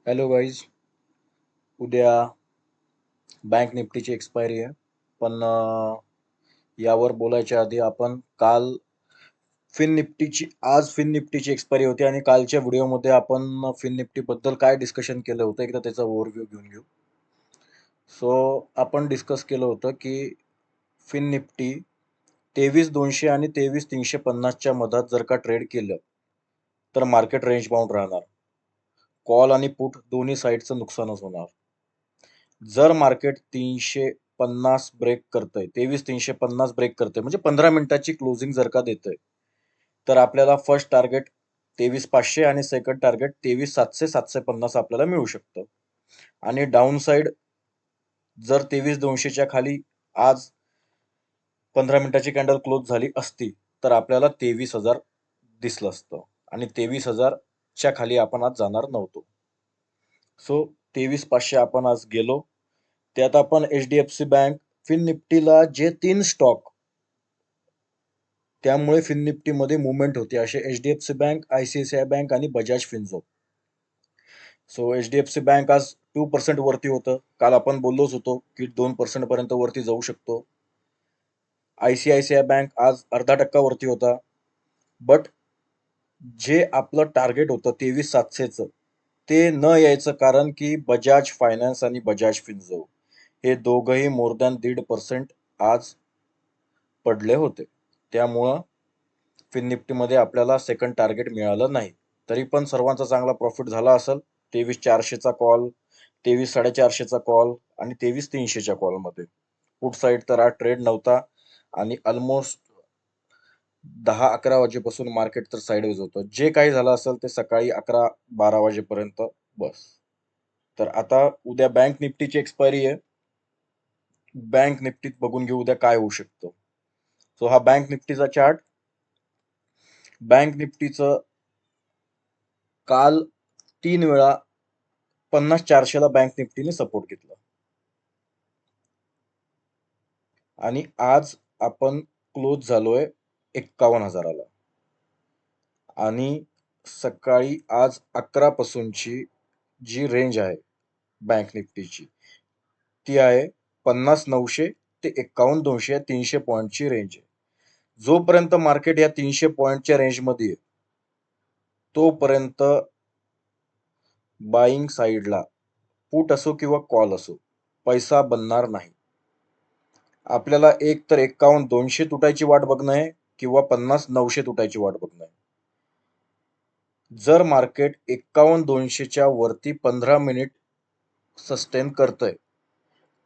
Hello guys. उद्या bank निफ्टीची expiry आहे. पण यावर बोलायच्या आधी आपण आज फिन निफ्टीची एक्सपायरी होती आणि कालच्या व्हिडिओमध्ये आपण फिन निफ्टी बद्दल काय डिस्कशन केलं होतं एकदा त्याचा ओव्हरव्ह्यू घेऊन घेऊ. सो आपण डिस्कस केलं होतं की फिन निफ्टी 23,200 आणि 23,350च्या मधात जर का ट्रेड केलं तर मार्केट रेंज बाउंड राहणार. कॉल आणि पुट दोन्ही साईडचं नुकसानच होणार. जर मार्केट 350 ब्रेक करतंय, 23,350 ब्रेक करतंय म्हणजे 15 मिनिटाची क्लोजिंग जर का देतंय, तर आपल्याला फर्स्ट टार्गेट 23,500 आणि सेकंड टार्गेट 23,700 750 आपल्याला मिळू शकतं. आणि डाऊन साइड जर 23,200च्या खाली आज 15 मिनिटाची कॅन्डल क्लोज झाली असती तर आपल्याला 23,000 दिसलं असतं आणि 23,000च्या खाली आपण आज जाणार नव्हतो. सो 23,500 आपण आज गेलो. त्यात आपण HDFC बँक, फिन निफ्टीला जे 3 स्टॉक त्यामुळे फिन निफ्टीमध्ये मुवमेंट होते असे HDFC बँक, ICICI बँक आणि बजाज फिन्सर्व. सो HDFC बँक आज 2% वरती होतं. काल आपण बोललोच होतो की 2% पर्यंत वरती जाऊ शकतो. ICICI बँक आज 0.5% वरती होता. बट जे आपलं टार्गेट होतं 23,700चं ते न यायचं कारण की बजाज फायनान्स आणि बजाज फिन्सर्व हे दोघंही मोर दॅन 1.5% आज पडले होते. त्यामुळं फिन निफ्टीमध्ये आपल्याला सेकंड टार्गेट मिळालं नाही. तरी पण सर्वांचा चांगला प्रॉफिट झाला असेल. 23,400चा कॉल, 23,450चा कॉल आणि 23,300च्या कॉलमध्ये. पुट साईड तर आज ट्रेड नव्हता आणि ऑलमोस्ट 10-11 वाजेपासून मार्केट तर साईडवेज होतं. जे काही झालं असेल ते सकाळी 11-12 वाजेपर्यंत बस. तर आता उद्या बँक निफ्टीची एक्सपायरी आहे. बँक निफ्टीत बघून घेऊ उद्या काय होऊ शकतं. सो हा बँक निफ्टीचा चार्ट. बँक निफ्टीचं काल 3 वेळा 50-400ला बँक निफ्टीने सपोर्ट घेतला आणि आज आपण क्लोज झालोय 51,000ला आणि सकाळी आज 11 पासूनची जी रेंज आहे बँक निफ्टीची ती आहे 50,900 ते 51,200 300 पॉईंटची रेंज आहे. जोपर्यंत मार्केट या 300 पॉईंटच्या रेंजमध्ये आहे तोपर्यंत बाईंग साईडला पुट असो किंवा कॉल असो पैसा बनणार नाही. आपल्याला एक तर 51,200 तुटायची वाट बघणं आहे किंवा 50,900 तुटायची वाट बघणं आहे. जर मार्केट 51,200च्या वरती 15 मिनिट सस्टेन करतंय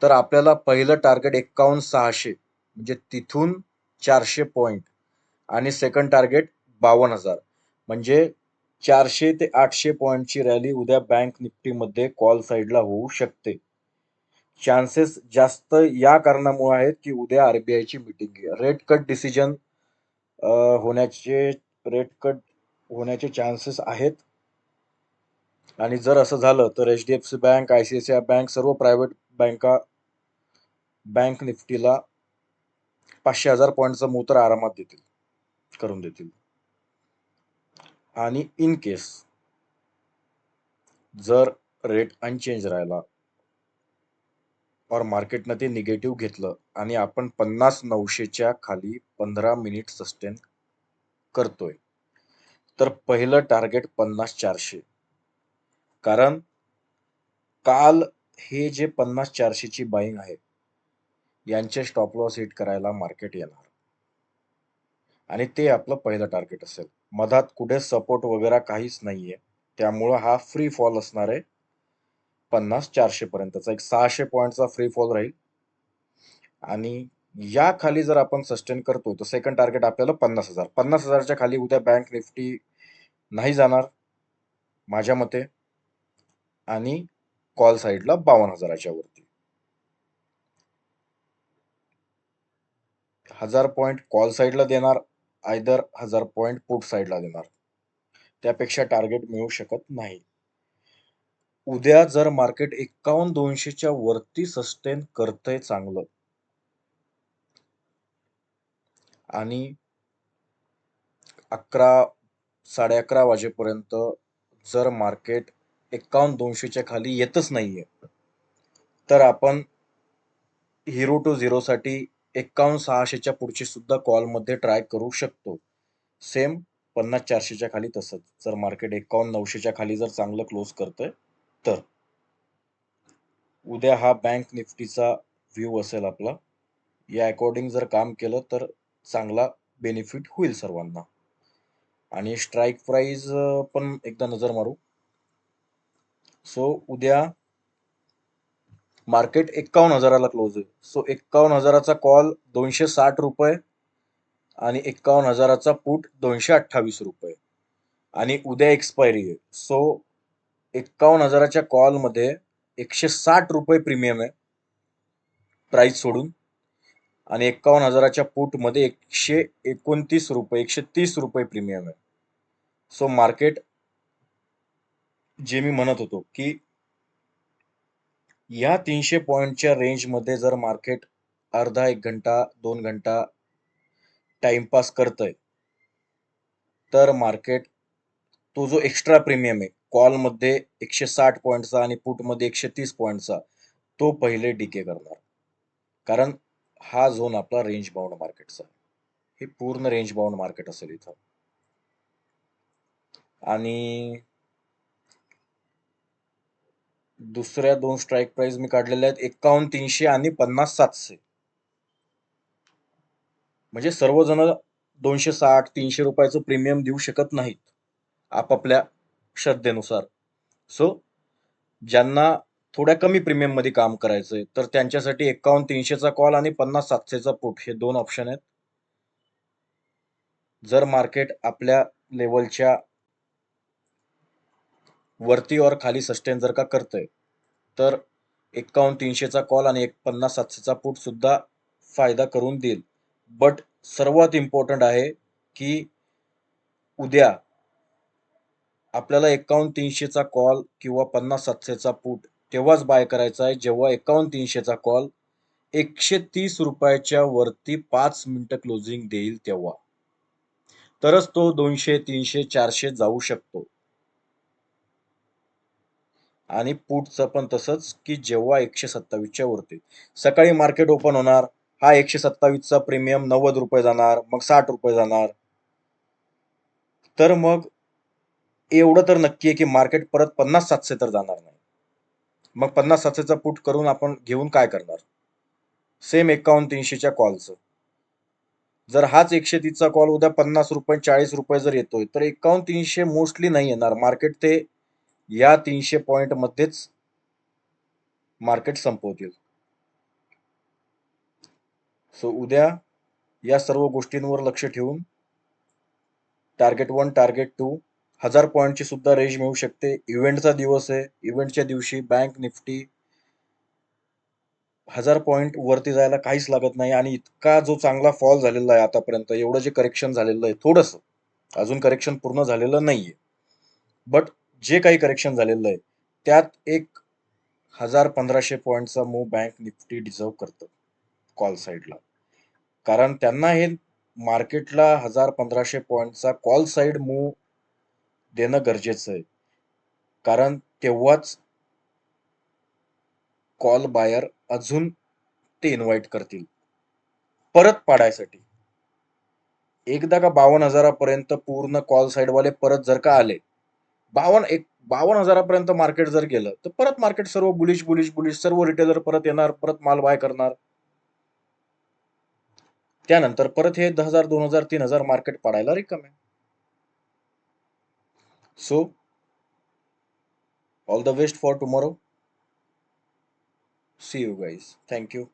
तर आपल्याला पहिलं टार्गेट 51,600 म्हणजे तिथून 400 पॉईंट आणि सेकंड टार्गेट 52,000 म्हणजे 400 ते 800 पॉईंटची रॅली उद्या बँक निफ्टीमध्ये कॉल साईडला होऊ शकते. चान्सेस जास्त या कारणामुळे आहेत की उद्या RBIची मीटिंग आहे. रेट कट डिसिजन होण्याचे रेट कट होण्याचे चान्सेस आहेत. आणि जर असं झालं तर HDFC बँक, ICICI बँक सर्व प्रायव्हेट बँका बँक निफ्टीला 500,000 पॉईंटचा मूव तर आरामात करून देतील. आणि इन केस जर रेट अनचेंज राहिला और मार्केटनं ते निगेटिव्ह घेतलं आणि आपण 50,900च्या खाली 15 मिनिट सस्टेन करतोय तर पहिलं टार्गेट 50,400. कारण काल हे जे 50,400ची बाईंग आहे यांचे स्टॉप लॉस हिट करायला मार्केट येणार आणि ते आपलं पहिलं टार्गेट असेल. मधात कुठे सपोर्ट वगैरे काहीच नाहीये. त्यामुळं हा फ्री फॉल असणार आहे 50,400 पर्यंतचा. एक 600 पॉईंटचा फ्री फॉल राहील आणि या खाली जर आपण सस्टेन करतो तर सेकंड टार्गेट आपल्याला 50,000. 50,000च्या खाली उद्या बँक निफ्टी नाही जाणार माझ्या मते आणि कॉल साईडला 52,000च्या वरती. 1,000 पॉईंट कॉल साईडला देणार, आयदर 1,000 पॉईंट पुट साईडला देणार. त्यापेक्षा टार्गेट मिळू शकत नाही. उद्या जर मार्केट 51,200च्या वरती सस्टेन करतंय चांगलं आणि 11 11:30 वाजेपर्यंत जर मार्केट 51,200च्या खाली येतच नाहीये, तर आपण हिरो टू झिरो साठी 51,600च्या पुढची सुद्धा कॉलमध्ये ट्राय करू शकतो. सेम 50,400च्या खाली तसंच. जर मार्केट 51,900च्या खाली जर चांगलं क्लोज करतंय तर. उद्या हा बँक निफ्टीचा व्ह्यू असेल आपला. या अकॉर्डिंग जर काम केलं तर चांगला बेनिफिट होईल सर्वांना. आणि स्ट्राईक प्राइस पण एकदा नजर मारू. सो उद्या मार्केट 51,000ला क्लोज आहे. सो 51,000चा कॉल 260 रुपये आणि 51,000चा पुट 228 रुपये. आणि उद्या एक्सपायरी आहे. सो 51,000च्या कॉलमध्ये 160 रुपये प्रीमियम आहे प्राइस सोडून, आणि 51,000च्या पुट मध्ये 129 रुपये 130 रुपये प्रीमियम आहे. सो मार्केट, जे मी म्हणत होतो की या 300 पॉइंटच्या रेंजमध्ये जर मार्केट अर्धा 1 घंटा 2 घंटा टाइमपास करतंय, तर मार्केट तो जो एक्स्ट्रा प्रीमियम आहे कॉलमध्ये 160 पॉइंटचा आणि पुटमध्ये 130 पॉइंटचा, तो पहिले डीके करणार. कारण हा झोन आपला रेंज बाउंड मार्केटचा, हे पूर्ण रेंज बाउंड मार्केट असेल इथं. आणि दुसऱ्या दोन स्ट्राईक प्राइस मी काढलेल्या आहेत 51,300 आणि 50,700. म्हणजे सर्वजण 260-300 रुपयाचं प्रीमियम देऊ शकत नाहीत आपापल्या श्रद्धेनुसार. सो ज्यांना थोड्या कमी प्रीमियम मध्ये काम करायचंय तर त्यांच्यासाठी 51,300चा कॉल आणि 50,700चा पुट हे दोन ऑप्शन आहेत. जर मार्केट आपल्या लेवलच्या वरती और खाली सस्टेन जर का करतंय, तर 51,300चा कॉल आणि 50,700चा पुट सुद्धा फायदा करून देईल. बट सर्वात इम्पॉर्टंट आहे की उद्या आपल्याला 51,300चा कॉल किंवा 50,700चा पुट तेव्हाच बाय करायचा आहे जेव्हा 51,300चा कॉल 130 रुपयाच्या वरती 5 मिनिटं क्लोजिंग देईल तेव्हा. तरच तो 200, 300, 400 जाऊ शकतो. आणि पुटचं पण तसंच की जेव्हा 127च्या वरती. सकाळी मार्केट ओपन होणार, हा 127चा प्रीमियम 90 रुपये जाणार, मग 60 रुपये जाणार. तर मग एवढं तर नक्की आहे की मार्केट परत 50,700 तर जाणार नाही. मग 50,700चा पुट करून आपण घेऊन काय करणार? सेम 51,300च्या कॉलचं. जर हाच 130चा कॉल उद्या 50 रुपये 40 रुपये जर येतोय, तर 51,300 मोस्टली नाही येणार. मार्केट ते या 300 पॉइंट मध्येच मार्केट संपवतील. सो उद्या या सर्व गोष्टींवर लक्ष ठेवून टार्गेट 1, टार्गेट 2, 1000 पॉइंटची सुद्धा रेंज मिळू शकते. इव्हेंटचा दिवस आहे. इव्हेंटच्या दिवशी बँक निफ्टी 1000 पॉइंट वरती जायला काहीच लागत नाही. आणि इतका जो चांगला फॉल झालेला आहे आतापर्यंत, एवढं जे करेक्शन झालेलं आहे, थोडंसं अजून करेक्शन पूर्ण झालेलं नाहीये, बट जे काही करेक्शन झालेलं आहे त्यात एक 1,000-1,500 पॉइंटचा मूव बँक निफ्टी डिझर्व करतं कॉल साईडला. कारण त्यांना हे मार्केटला 1,000-1,500 पॉइंटचा कॉल साईड मूव देणं गरजेचं आहे. कारण तेव्हाच कॉल बायर अजून ते इन्व्हाइट करतील परत पाडायसाठी. एकदा का 52,000पर्यंत पूर्ण कॉल साईडवाले परत जर का आले, 52,000पर्यंत मार्केट जर गेलं, तर परत मार्केट सर्व बुलिश बुलिश बुलिश, सर्व रिटेलर परत येणार, परत माल बाय करणार. त्यानंतर परत हे 10,000, 2,000, 3,000 मार्केट पडायला रिकामे. So all the best for tomorrow. See you guys. Thank you.